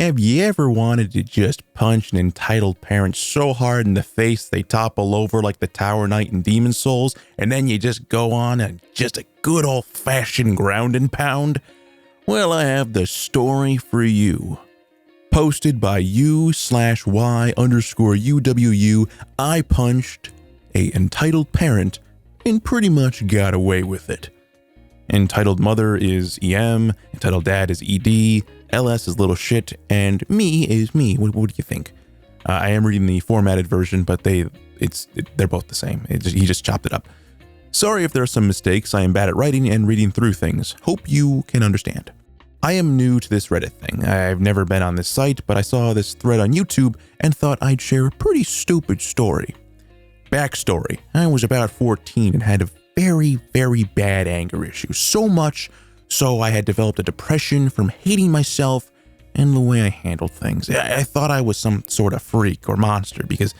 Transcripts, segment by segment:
Have you ever wanted to just punch an entitled parent so hard in the face they topple over like the Tower Knight in Demon Souls, and then you just go on and just a good old-fashioned ground and pound? Well, I have the story for you. Posted by u/y_uwu, I punched a entitled parent and pretty much got away with it. Entitled mother is EM, entitled dad is ED, LS is little shit, and me is me. What do you think? I am reading the formatted version, but they're both the same. He just chopped it up. Sorry if there are some mistakes. I am bad at writing and reading through things. Hope you can understand. I am new to this Reddit thing. I've never been on this site, but I saw this thread on YouTube and thought I'd share a pretty stupid story. Backstory: I was about 14 and had a very, very bad anger issue. So much so I had developed a depression from hating myself and the way I handled things. I thought I was some sort of freak or monster because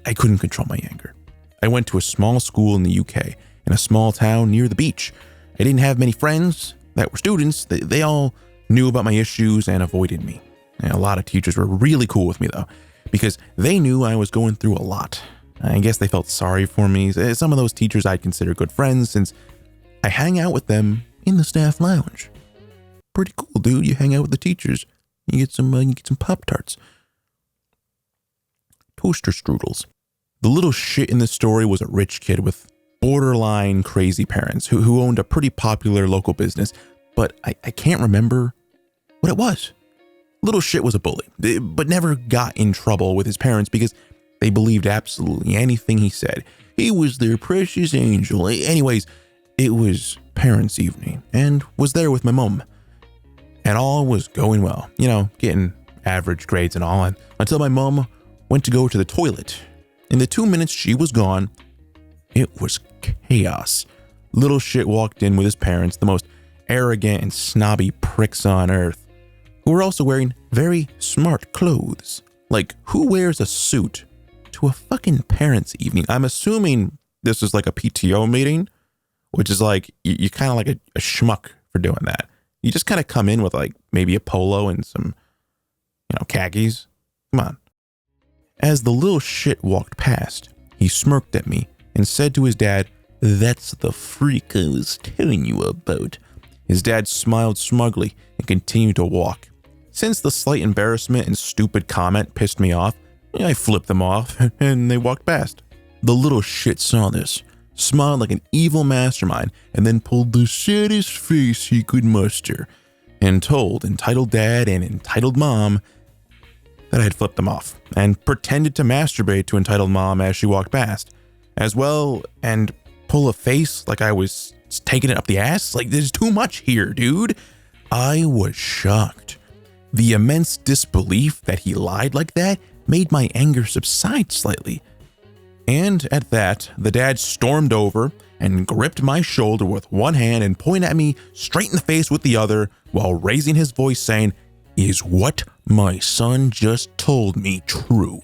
I couldn't control my anger. I went to a small school in the UK, in a small town near the beach. I didn't have many friends that were students. They all knew about my issues and avoided me. And a lot of teachers were really cool with me though, because they knew I was going through a lot. I guess they felt sorry for me. Some of those teachers I'd consider good friends since I hang out with them in the staff lounge. Pretty cool, dude. You hang out with the teachers. You get some Pop-Tarts. Toaster strudels. The little shit in this story was a rich kid with borderline crazy parents who owned a pretty popular local business, but I can't remember what it was. Little shit was a bully, but never got in trouble with his parents because they believed absolutely anything he said. He was their precious angel. Anyways, it was parents' evening and was there with my mom. And all was going well, getting average grades and all, until my mom went to go to the toilet. In the 2 minutes she was gone, it was chaos. Little shit walked in with his parents, the most arrogant and snobby pricks on earth, who were also wearing very smart clothes. Like, who wears a suit to a fucking parents' evening? I'm assuming this is like a PTO meeting, which is like, you're kind of like a schmuck for doing that. You just kind of come in with like maybe a polo and some, khakis. Come on. As the little shit walked past, he smirked at me and said to his dad, "That's the freak I was telling you about." His dad smiled smugly and continued to walk. Since the slight embarrassment and stupid comment pissed me off, I flipped them off and they walked past. The little shit saw this, smiled like an evil mastermind, and then pulled the saddest face he could muster and told entitled dad and entitled mom that I had flipped them off and pretended to masturbate to entitled mom as she walked past, as well, and pull a face like I was taking it up the ass. Like, there's too much here, dude. I was shocked. The immense disbelief that he lied like that made my anger subside slightly. And at that, the dad stormed over and gripped my shoulder with one hand and pointed at me straight in the face with the other while raising his voice saying, "Is what my son just told me true?"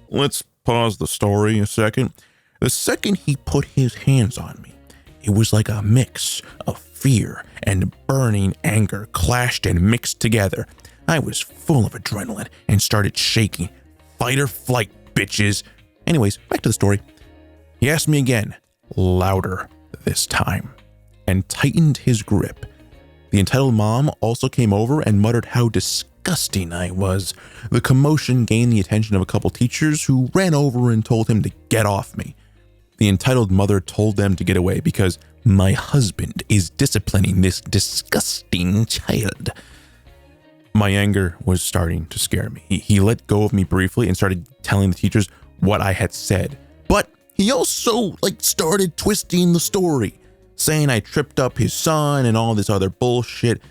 Let's pause the story a second. The second he put his hands on me, it was like a mix of fear and burning anger clashed and mixed together. I was full of adrenaline and started shaking. Fight or flight, bitches. Anyways, back to the story. He asked me again, louder this time, and tightened his grip. The entitled mom also came over and muttered how disgusting I was. The commotion gained the attention of a couple teachers who ran over and told him to get off me. The entitled mother told them to get away because my husband is disciplining this disgusting child. My anger was starting to scare me. He let go of me briefly and started telling the teachers what I had said. But he also started twisting the story, saying I tripped up his son and all this other bullshit.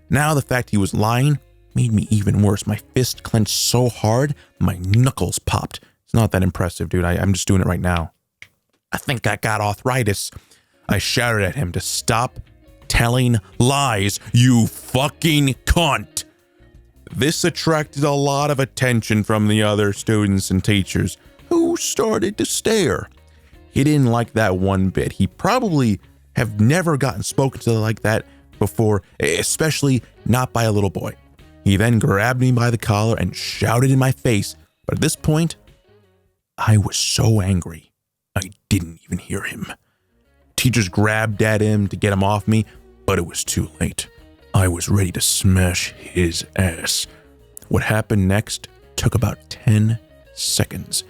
Now the fact he was lying made me even worse. My fist clenched so hard, my knuckles popped. It's not that impressive, dude. I'm just doing it right now. I think I got arthritis. I shouted at him to stop telling lies, you fucking cunt. This attracted a lot of attention from the other students and teachers, who started to stare. He didn't like that one bit. He probably have never gotten spoken to like that before, especially not by a little boy. He then grabbed me by the collar and shouted in my face, but at this point, I was so angry, I didn't even hear him. Teachers grabbed at him to get him off me, but it was too late. I was ready to smash his ass. What happened next took about 10 seconds.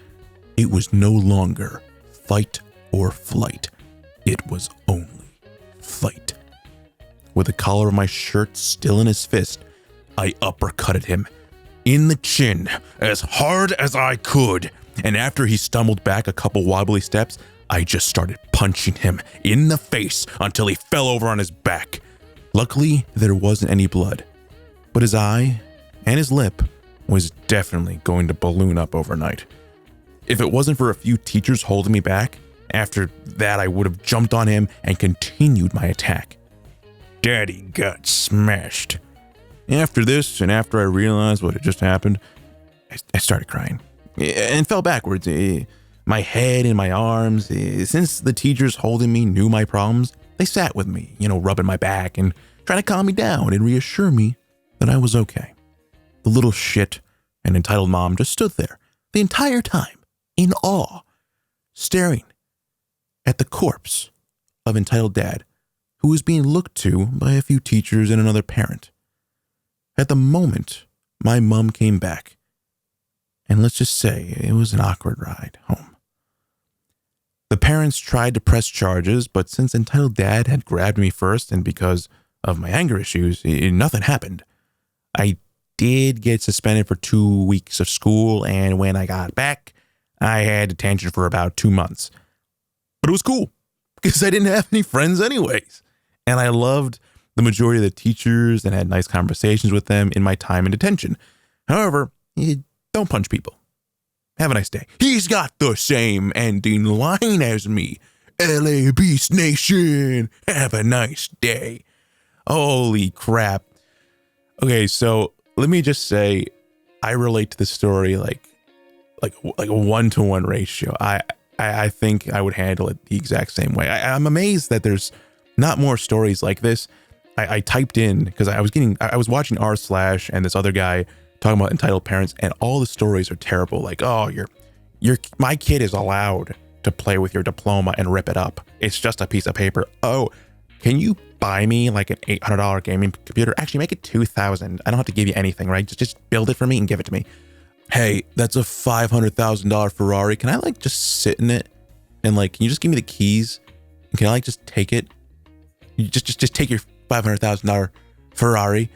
It was no longer fight or flight. It was only fight. With the collar of my shirt still in his fist, I uppercutted him in the chin as hard as I could. And after he stumbled back a couple wobbly steps, I just started punching him in the face until he fell over on his back. Luckily, there wasn't any blood, but his eye and his lip was definitely going to balloon up overnight. If it wasn't for a few teachers holding me back, after that I would have jumped on him and continued my attack. Daddy got smashed. After this, and after I realized what had just happened, I started crying and fell backwards. My head and my arms, since the teachers holding me knew my problems, they sat with me, rubbing my back and trying to calm me down and reassure me that I was okay. The little shit and entitled mom just stood there the entire time, in awe, staring at the corpse of entitled dad, who was being looked to by a few teachers and another parent. At the moment, my mom came back, and let's just say it was an awkward ride home. The parents tried to press charges, but since entitled dad had grabbed me first and because of my anger issues, nothing happened. I did get suspended for 2 weeks of school, and when I got back, I had detention for about 2 months. But it was cool, because I didn't have any friends anyways. And I loved the majority of the teachers and had nice conversations with them in my time in detention. However, you don't punch people. Have a nice day. He's got the same ending line as me. LA Beast Nation. Have a nice day. Holy crap. Okay, so let me just say, I relate to the story like a 1-to-1 ratio. I think I would handle it the exact same way. I'm amazed that there's not more stories like this. I typed in because I was watching r/ and this other guy talking about entitled parents, and all the stories are terrible. Like, oh, my kid is allowed to play with your diploma and rip it up. It's just a piece of paper. Oh, can you buy me like an $800 gaming computer? Actually, make it $2,000. I don't have to give you anything, right? Just build it for me and give it to me. Hey, that's a $500,000 Ferrari. Can I just sit in it and can you just give me the keys? And can I just take it? You just take your $500,000 Ferrari.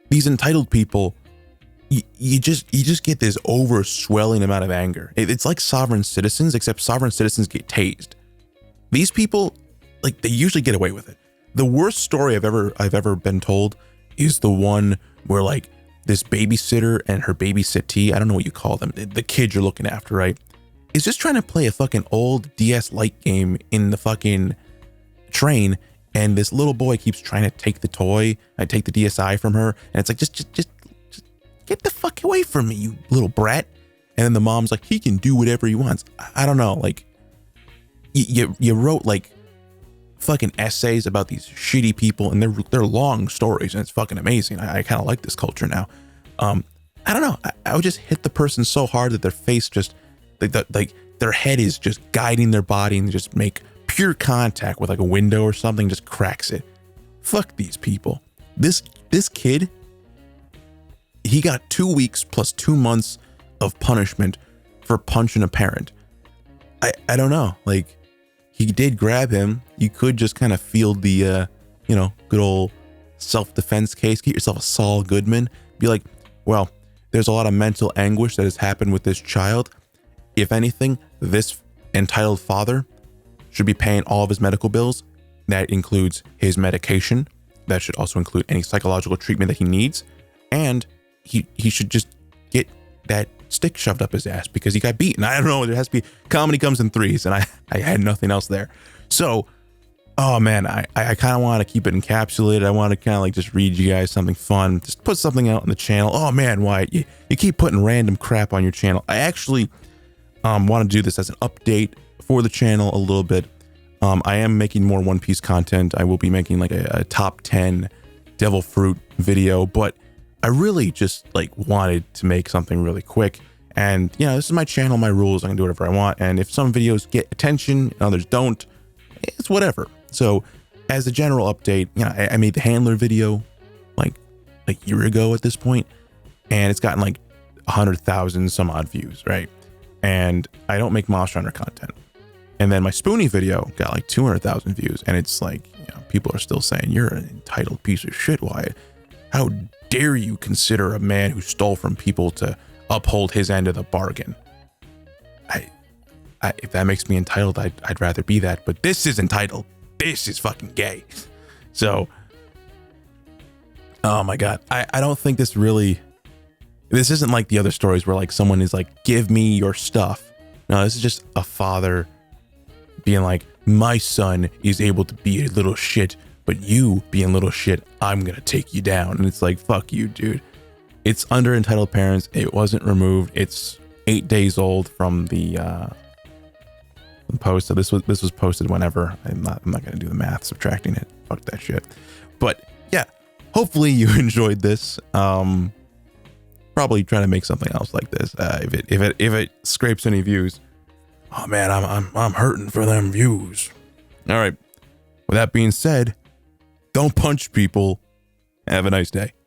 These entitled people, you just get this overswelling amount of anger. It's like sovereign citizens, except sovereign citizens get tased. These people, they usually get away with it. The worst story I've ever been told is the one where this babysitter and her babysittee, I don't know what you call them, the kid you're looking after, right, is just trying to play a fucking old DS Lite game in the fucking train, and this little boy keeps trying to take the toy, take the DSi from her, and it's just get the fuck away from me, you little brat. And then the mom's like, he can do whatever he wants. I don't know, you wrote fucking essays about these shitty people, and they're long stories, and it's fucking amazing. I kind of like this culture now. I don't know. I would just hit the person so hard that their face just their head is just guiding their body, and just make pure contact with a window or something, just cracks it. Fuck these people. This kid, he got 2 weeks plus 2 months of punishment for punching a parent. I don't know. He did grab him. You could just kind of field the, good old self-defense case. Get yourself a Saul Goodman. Be like, well, there's a lot of mental anguish that has happened with this child. If anything, this entitled father should be paying all of his medical bills. That includes his medication. That should also include any psychological treatment that he needs. And he should just get that stick shoved up his ass because he got beaten. I don't know. There has to be, comedy comes in threes, and I had nothing else there. So, oh man, I kind of want to keep it encapsulated. I want to kind of just read you guys something fun. Just put something out on the channel. Oh man, Wyatt, you keep putting random crap on your channel. I actually want to do this as an update for the channel a little bit. I am making more One Piece content. I will be making a top 10 Devil Fruit video, but I really just like wanted to make something really quick. And, you know, this is my channel, my rules. I can do whatever I want. And if some videos get attention and others don't, it's whatever. So as a general update, you know, I made the handler video like a year ago at this point, and it's gotten like 100,000 some odd views, right? And I don't make Monster Hunter content. And then my Spoonie video got like 200,000 views, and it's like, you know, people are still saying, you're an entitled piece of shit, Wyatt. How dare you consider a man who stole from people to uphold his end of the bargain? If that makes me entitled, I'd rather be that, but this is entitled. This is fucking gay. So, oh my God. I don't think this isn't like the other stories where like someone is like, give me your stuff. No, this is just a father being like, my son is able to be a little shit, but you being little shit, I'm gonna take you down. And it's like, fuck you, dude. It's under Entitled Parents. It wasn't removed. It's 8 days old from the post. So this was posted whenever. I'm not gonna do the math subtracting it. Fuck that shit. But yeah, hopefully you enjoyed this. Probably try to make something else like this. If it scrapes any views, oh man, I'm hurting for them views. All right. With that being said, don't punch people. Have a nice day.